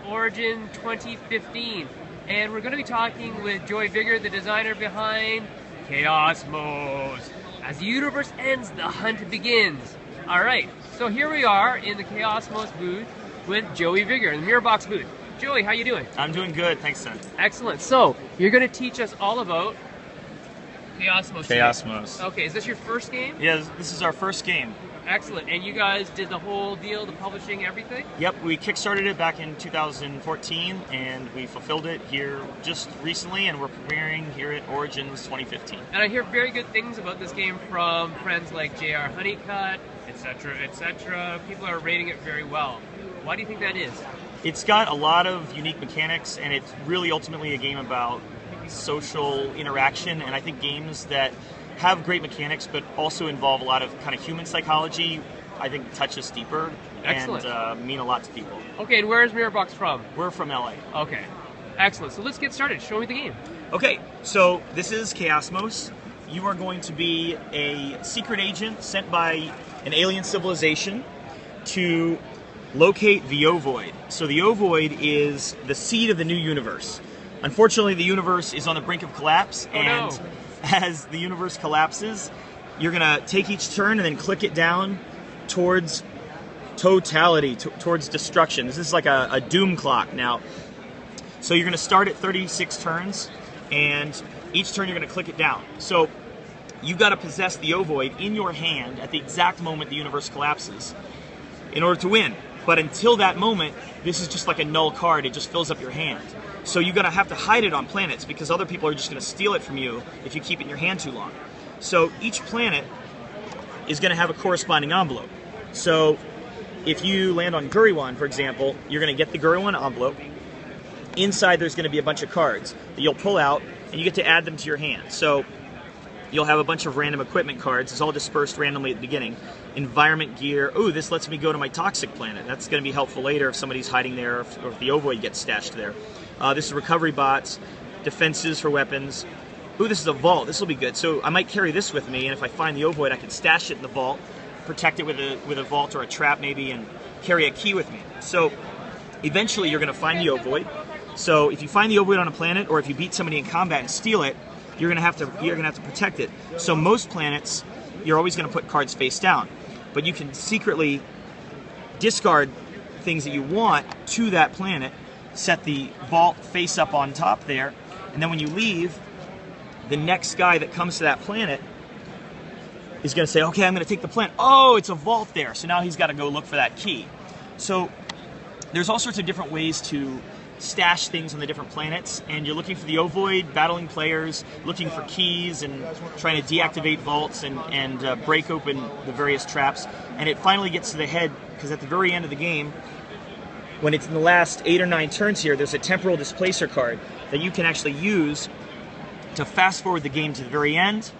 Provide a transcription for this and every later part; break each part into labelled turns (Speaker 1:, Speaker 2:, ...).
Speaker 1: Origin 2015. And we're going to be talking with Joey Vigor, the designer behind Chaosmos. As the universe ends, the hunt begins. Alright, so here we are in the Chaosmos booth with Joey Vigor, in the Mirrorbox booth. Joey, how you doing?
Speaker 2: I'm doing good, thanks, son.
Speaker 1: Excellent. So, you're going to teach us all about Chaosmos.
Speaker 2: Chaosmos.
Speaker 1: Okay, is this your first game?
Speaker 2: Yeah, this is our first game.
Speaker 1: Excellent. And you guys did the whole deal, the publishing, everything?
Speaker 2: Yep, we kickstarted it back in 2014, and we fulfilled it here just recently, and we're premiering here at Origins 2015.
Speaker 1: And I hear very good things about this game from friends like J.R. Honeycutt, etc., etc. People are rating it very well. Why do you think that is?
Speaker 2: It's got a lot of unique mechanics, and it's really ultimately a game about social interaction, and I think games that have great mechanics but also involve a lot of kind of human psychology, I think touch us deeper.
Speaker 1: Excellent.
Speaker 2: And mean a lot to people.
Speaker 1: Okay, and where is Mirrorbox from?
Speaker 2: We're from LA.
Speaker 1: Okay, excellent. So let's get started. Show me the game.
Speaker 2: Okay, so this is Chaosmos. You are going to be a secret agent sent by an alien civilization to locate the Ovoid. So the Ovoid is the seed of the new universe. Unfortunately, the universe is on the brink of collapse, and as the universe collapses, you're going to take each turn and then click it down towards totality, towards destruction. This is like a doom clock now. So you're going to start at 36 turns, and each turn you're going to click it down. So you've got to possess the Ovoid in your hand at the exact moment the universe collapses in order to win. But until that moment, this is just like a null card. It just fills up your hand. So you're going to have to hide it on planets because other people are just going to steal it from you if you keep it in your hand too long. So each planet is going to have a corresponding envelope. So if you land on Guriwan, for example, you're going to get the Guriwan envelope. Inside there's going to be a bunch of cards that you'll pull out, and you get to add them to your hand. So you'll have a bunch of random equipment cards. It's all dispersed randomly at the beginning. Environment gear. Ooh, this lets me go to my toxic planet. That's going to be helpful later if somebody's hiding there or if the Ovoid gets stashed there. This is recovery bots, defenses for weapons. Ooh, this is a vault. This will be good. So I might carry this with me, and if I find the Ovoid, I can stash it in the vault, protect it with a vault or a trap maybe, and carry a key with me. So eventually you're going to find the Ovoid. So if you find the Ovoid on a planet, or if you beat somebody in combat and steal it, you're going to have to protect it. So most planets, you're always going to put cards face down, but you can secretly discard things that you want to that planet, set the vault face up on top there, and then when you leave, the next guy that comes to that planet is going to say, okay, I'm going to take the planet. Oh, it's a vault there. So now he's got to go look for that key. So there's all sorts of different ways to stash things on the different planets, and you're looking for the Ovoid, battling players, looking for keys, and trying to deactivate vaults and break open the various traps. And it finally gets to the head, because at the very end of the game, when it's in the last 8 or 9 turns here, there's a temporal displacer card that you can actually use to fast forward the game to the very end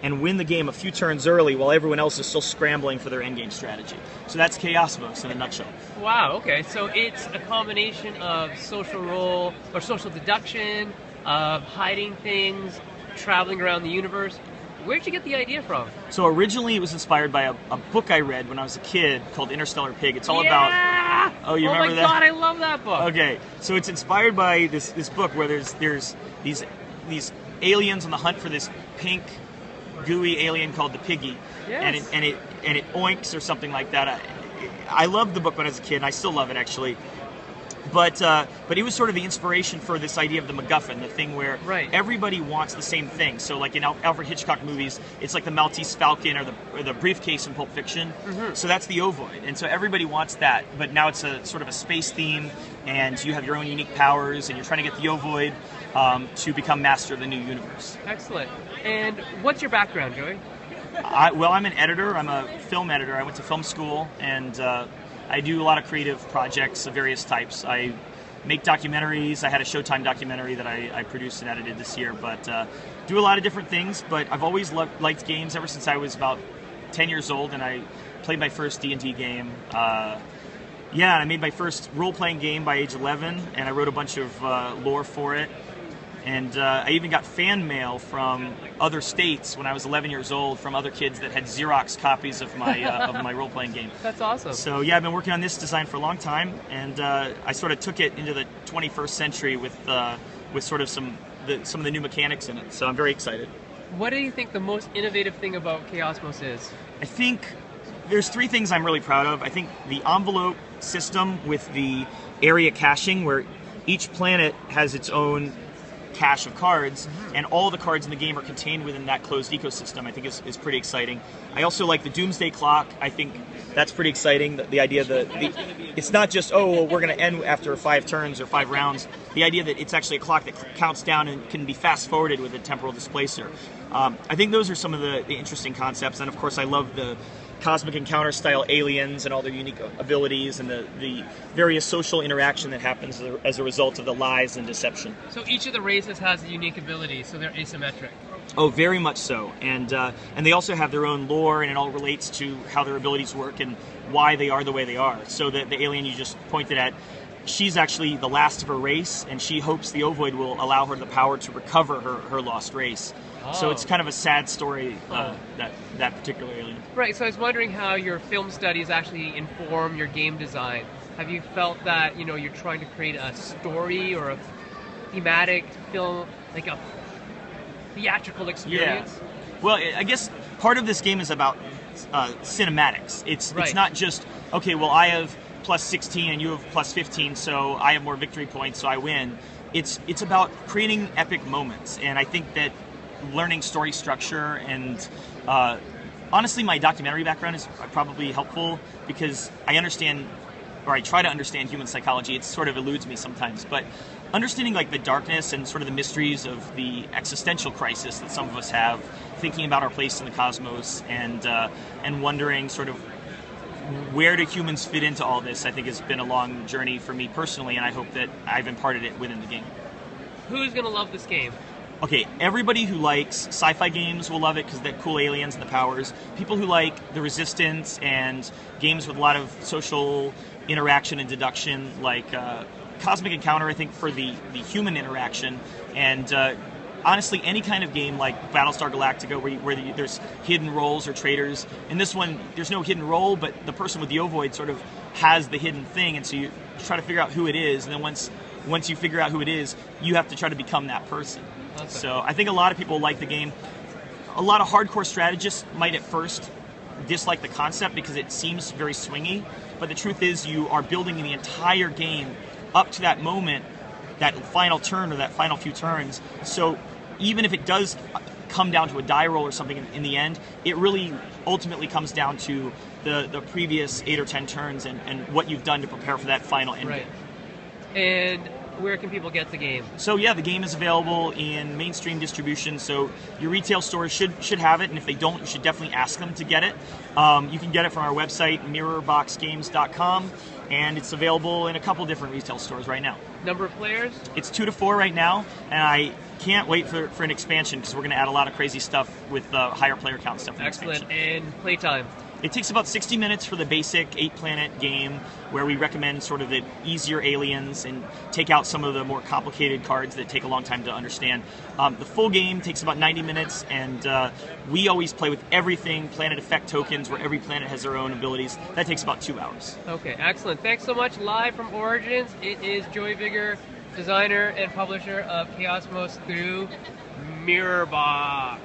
Speaker 2: and win the game a few turns early while everyone else is still scrambling for their endgame strategy. So that's Chaosmos in a nutshell.
Speaker 1: Wow, okay. So it's a combination of social role or social deduction, of hiding things, traveling around the universe. Where'd you get the idea from?
Speaker 2: So originally it was inspired by a book I read when I was a kid called Interstellar Pig. It's all about... Oh, you remember that?
Speaker 1: Oh my god, I love that book!
Speaker 2: Okay, so it's inspired by this book where there's these aliens on the hunt for this pink, gooey alien called the Piggy.
Speaker 1: Yes.
Speaker 2: And it oinks or something like that. I loved the book when I was a kid, and I still love it actually. But it was sort of the inspiration for this idea of the MacGuffin, the thing where everybody wants the same thing. So like in Alfred Hitchcock movies, it's like the Maltese Falcon or the briefcase in Pulp Fiction. Mm-hmm. So that's the Ovoid. And so everybody wants that, but now it's a sort of a space theme, and you have your own unique powers, and you're trying to get the Ovoid to become master of the new universe.
Speaker 1: Excellent. And what's your background, Joey?
Speaker 2: Well, I'm an editor. I'm a film editor. I went to film school, and I do a lot of creative projects of various types. I make documentaries. I had a Showtime documentary that I produced and edited this year, but do a lot of different things. But I've always liked games ever since I was about 10 years old, and I played my first D&D game. I made my first role-playing game by age 11, and I wrote a bunch of lore for it. And I even got fan mail from other states when I was 11 years old from other kids that had Xerox copies of my role-playing game.
Speaker 1: That's awesome.
Speaker 2: So yeah, I've been working on this design for a long time, and I sort of took it into the 21st century with sort of some of the new mechanics in it. So I'm very excited.
Speaker 1: What do you think the most innovative thing about Chaosmos is?
Speaker 2: I think there's three things I'm really proud of. I think the envelope system with the area caching, where each planet has its own cache of cards, and all the cards in the game are contained within that closed ecosystem, I think is pretty exciting. I also like the Doomsday Clock. I think that's pretty exciting. The idea that it's not just, oh, well, we're going to end after 5 turns or 5 rounds. The idea that it's actually a clock that counts down and can be fast-forwarded with a temporal displacer. I think those are some of the interesting concepts, and of course I love the Cosmic Encounter style aliens and all their unique abilities and the various social interaction that happens as a result of the lies and deception.
Speaker 1: So each of the races has a unique ability, so they're asymmetric.
Speaker 2: Oh, very much so. And they also have their own lore, and it all relates to how their abilities work and why they are the way they are. So the alien you just pointed at, she's actually the last of her race, and she hopes the Ovoid will allow her the power to recover her lost race. Oh. So it's kind of a sad story, that particular alien.
Speaker 1: Right, so I was wondering how your film studies actually inform your game design. Have you felt that, you're trying to create a story or a thematic film, like a theatrical experience?
Speaker 2: Yeah. Well, I guess part of this game is about cinematics. It's not just, okay, well, I have plus 16 and you have plus 15, so I have more victory points, so I win. It's about creating epic moments, and I think that learning story structure and honestly, my documentary background is probably helpful because I understand, or I try to understand human psychology. It sort of eludes me sometimes, but understanding like the darkness and sort of the mysteries of the existential crisis that some of us have, thinking about our place in the cosmos and wondering sort of where do humans fit into all this, I think has been a long journey for me personally, and I hope that I've imparted it within the game.
Speaker 1: Who's going to love this game?
Speaker 2: Okay, everybody who likes sci-fi games will love it because they're cool aliens and the powers. People who like the Resistance and games with a lot of social interaction and deduction, like Cosmic Encounter, I think, for the human interaction. And honestly, any kind of game like Battlestar Galactica where there's hidden roles or traitors. In this one, there's no hidden role, but the person with the Ovoid sort of has the hidden thing, and so you try to figure out who it is, and then once you figure out who it is, you have to try to become that person. Okay. So I think a lot of people like the game. A lot of hardcore strategists might at first dislike the concept because it seems very swingy, but the truth is you are building the entire game up to that moment, that final turn or that final few turns. So even if it does come down to a die roll or something in the end, it really ultimately comes down to the previous 8 or 10 turns and what you've done to prepare for that final end.
Speaker 1: Right. And where can people get the game?
Speaker 2: So yeah, the game is available in mainstream distribution, so your retail stores should have it, and if they don't, you should definitely ask them to get it. You can get it from our website, mirrorboxgames.com, and it's available in a couple different retail stores right now.
Speaker 1: Number of players?
Speaker 2: It's 2 to 4 right now, and I can't wait for an expansion because we're going to add a lot of crazy stuff with higher player count stuff.
Speaker 1: Excellent. And playtime?
Speaker 2: It takes about 60 minutes for the basic 8-planet game, where we recommend sort of the easier aliens and take out some of the more complicated cards that take a long time to understand. The full game takes about 90 minutes, and we always play with everything, planet effect tokens, where every planet has their own abilities. That takes about 2 hours.
Speaker 1: Okay, excellent. Thanks so much. Live from Origins, it is Joy Vigor, designer and publisher of Chaosmos through Mirrorbox.